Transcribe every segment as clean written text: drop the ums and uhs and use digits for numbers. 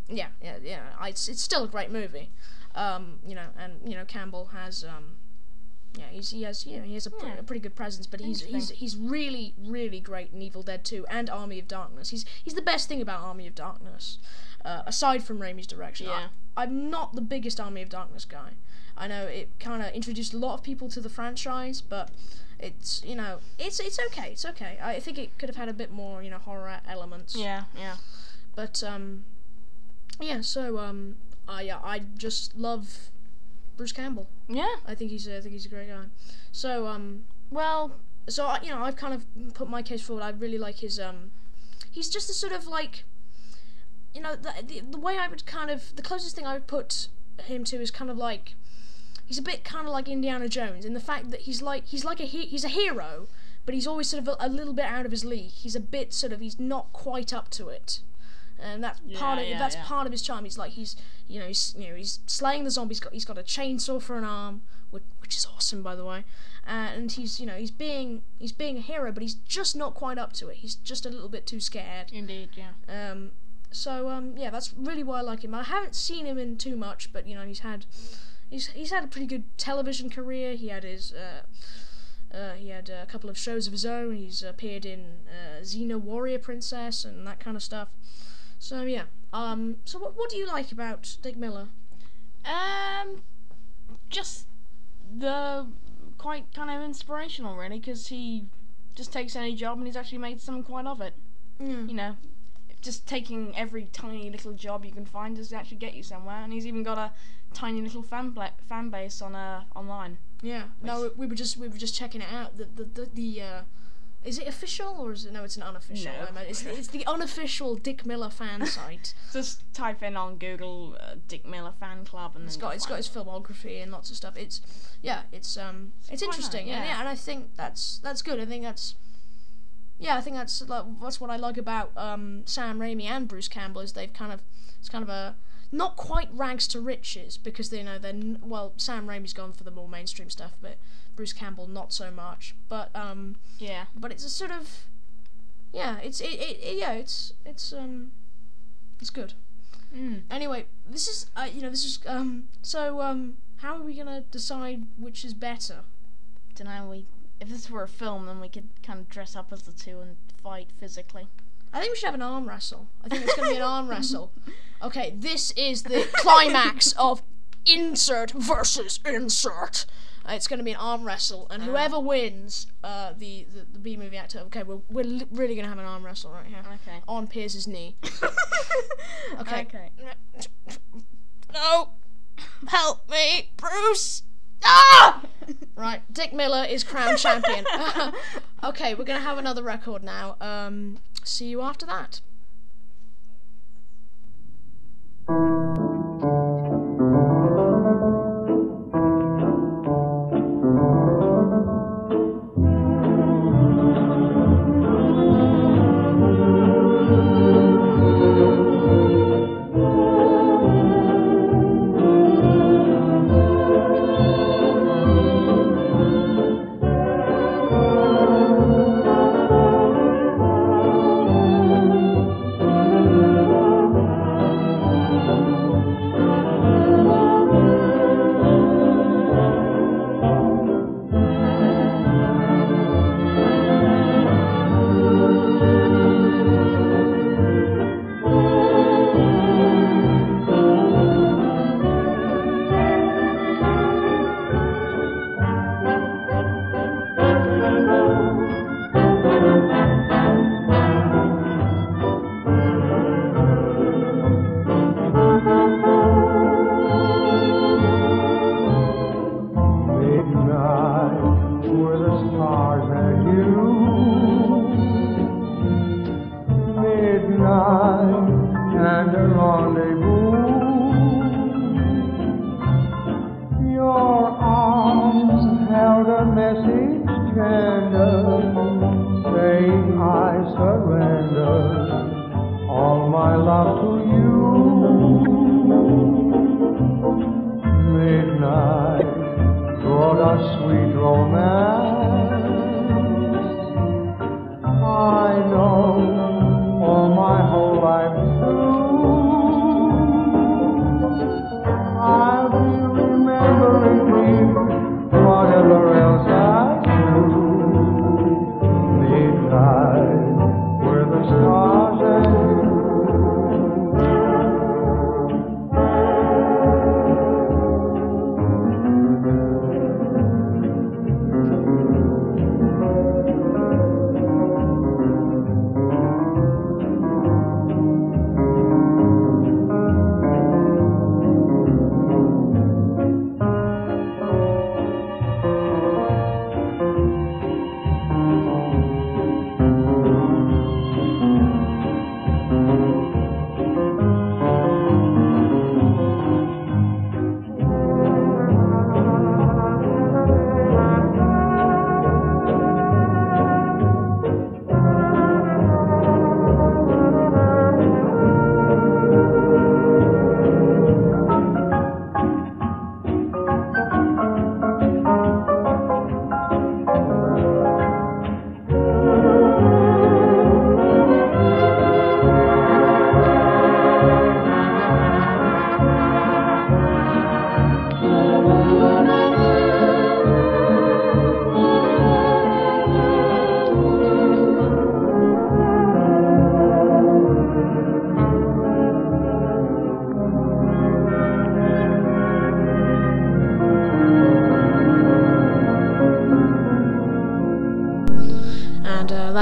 Yeah. It's still a great movie. Campbell has he has a pretty good presence, but he's really, really great in Evil Dead 2 and Army of Darkness. He's the best thing about Army of Darkness, aside from Raimi's direction. Yeah. I'm not the biggest Army of Darkness guy. I know it kind of introduced a lot of people to the franchise, but it's okay. It's okay. I think it could have had a bit more horror elements. Yeah. But I just love Bruce Campbell. Yeah. I think he's a great guy. So I've kind of put my case forward. I really like his he's just a sort of like, the way I would the closest thing I would put him to is kind of like, he's a bit kind of like Indiana Jones in the fact that he's a hero, but he's always sort of a little bit out of his league. He's a bit he's not quite up to it. And that's part of his charm. He's like he's slaying the zombies. He's got a chainsaw for an arm, which is awesome, by the way. And he's being a hero, but he's just not quite up to it. He's just a little bit too scared. Indeed, yeah. That's really why I like him. I haven't seen him in too much, but he's had a pretty good television career. He had a couple of shows of his own. He's appeared in Xena Warrior Princess and that kind of stuff. So yeah. So what do you like about Dick Miller? Just the quite kind of inspirational, really, because he just takes any job and he's actually made something quite of it. Mm. Just taking every tiny little job you can find does actually get you somewhere, and he's even got a tiny little fan base on online. Yeah. No, we were just checking it out. The is it official or is it? No, it's an unofficial. No. It's the unofficial Dick Miller fan site. Just type in on Google Dick Miller fan club, and it's got his filmography and lots of stuff. It's interesting. Nice, yeah. And I think that's good. I think that's what I like about Sam Raimi and Bruce Campbell is it's kind of a not quite rags to riches, because Sam Raimi's gone for the more mainstream stuff, but Bruce Campbell not so much. But but it's a sort of it's good. Anyway, this is how are we gonna decide which is better? Dunno, if this were a film, then we could kind of dress up as the two and fight physically. I think we should have an arm wrestle. I think it's going to be an arm wrestle. Okay, this is the climax of insert versus insert. It's going to be an arm wrestle, and whoever wins, the B-movie actor. Okay, we're really going to have an arm wrestle right here. Okay. On Pierce's knee. Okay. No, help me, Bruce. Ah! Right, Dick Miller is crowned champion. Okay, we're going to have another record now. See you after that. And a rendezvous. Your arms held a message tender, saying I surrender all my love to you. Midnight brought us sweet romance. I know all my hopes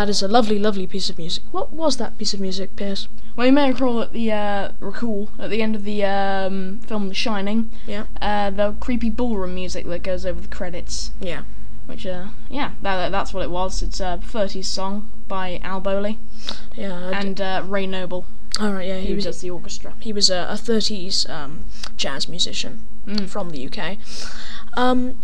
that is a lovely, lovely piece of music. What was that piece of music, Piers? Well, you may recall at the end of the film The Shining, Yeah. The creepy ballroom music that goes over the credits. Yeah. Which, that's what it was. It's a 30s song by Al Bowley Yeah. and Ray Noble, All right. Yeah. who does the orchestra. He was a 30s jazz musician from the UK.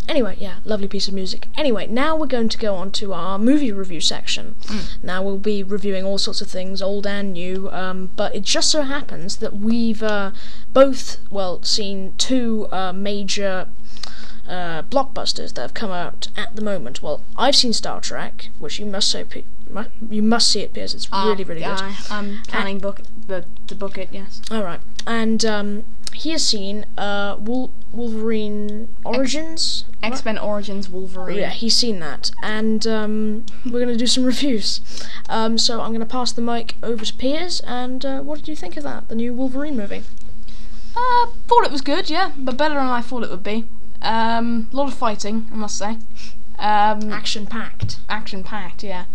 Anyway, yeah, lovely piece of music. Anyway, now we're going to go on to our movie review section. Now we'll be reviewing all sorts of things, old and new, but it just so happens that we've both, seen two major blockbusters that have come out at the moment. Well, I've seen Star Trek, which you must say, you must see it, Piers. It's really, really good. I'm planning to book it. Yes. All right, and he has seen Wolverine Origins. X-Men Origins Wolverine. Yeah, he's seen that, and we're going to do some reviews. So I'm going to pass the mic over to Piers, and what did you think of that, the new Wolverine movie? Thought it was good, yeah, but better than I thought it would be. A lot of fighting, I must say. Action-packed. Action-packed, yeah.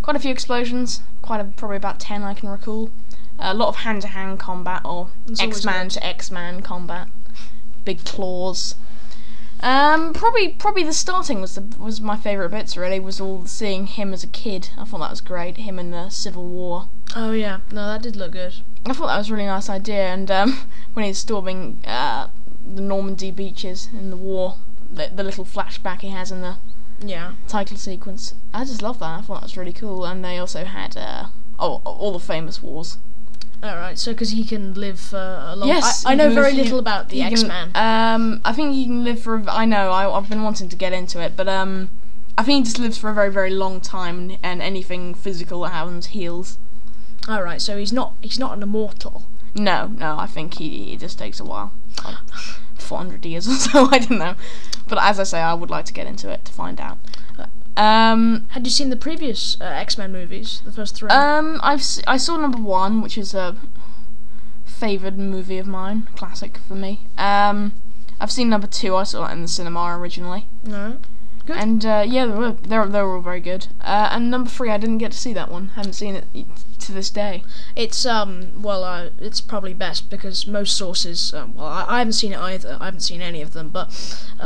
Quite a few explosions, probably about 10 I can recall. A lot of hand-to-hand combat, or X-Man to X-Man combat. Big claws. Probably the starting was my favourite bits, really, was all seeing him as a kid. I thought that was great, him in the Civil War. Oh yeah, no, that did look good. I thought that was a really nice idea, and when he's storming the Normandy beaches in the war, the little flashback he has in the title sequence, I just love that. I thought that was really cool, and they also had all the famous wars. Alright, so because he can live for a long... Yes, I know very little about the X-Man. I think he can live for... I've been wanting to get into it, but I think he just lives for a very, very long time, and anything physical that happens heals. Alright, so he's not an immortal. No, I think he just takes a while. Like 400 years or so, I don't know. But as I say, I would like to get into it to find out. Had you seen the previous X-Men movies, the first three? I saw number 1, which is a favoured movie of mine, classic for me. I've seen number 2. I saw it in the cinema originally. No, good. And they were all very good. And number 3, I didn't get to see that one. Haven't seen it to this day. It's it's probably best because most sources, I haven't seen it either. I haven't seen any of them, but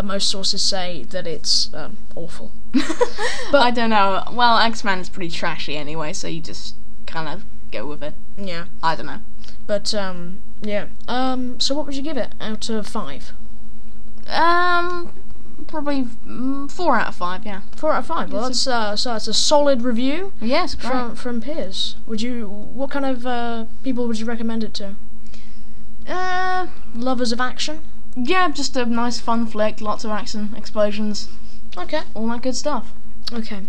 most sources say that it's awful. But I don't know. Well, X-Men is pretty trashy anyway, so you just kind of go with it. Yeah. I don't know. But yeah. So what would you give it out of 5? Probably 4 out of 5. Yeah. 4 out of 5. Well, that's a solid review. Yes, great. From Piers. What kind of people would you recommend it to? Lovers of action? Yeah, just a nice fun flick. Lots of action, explosions. Okay. All that good stuff. Okay.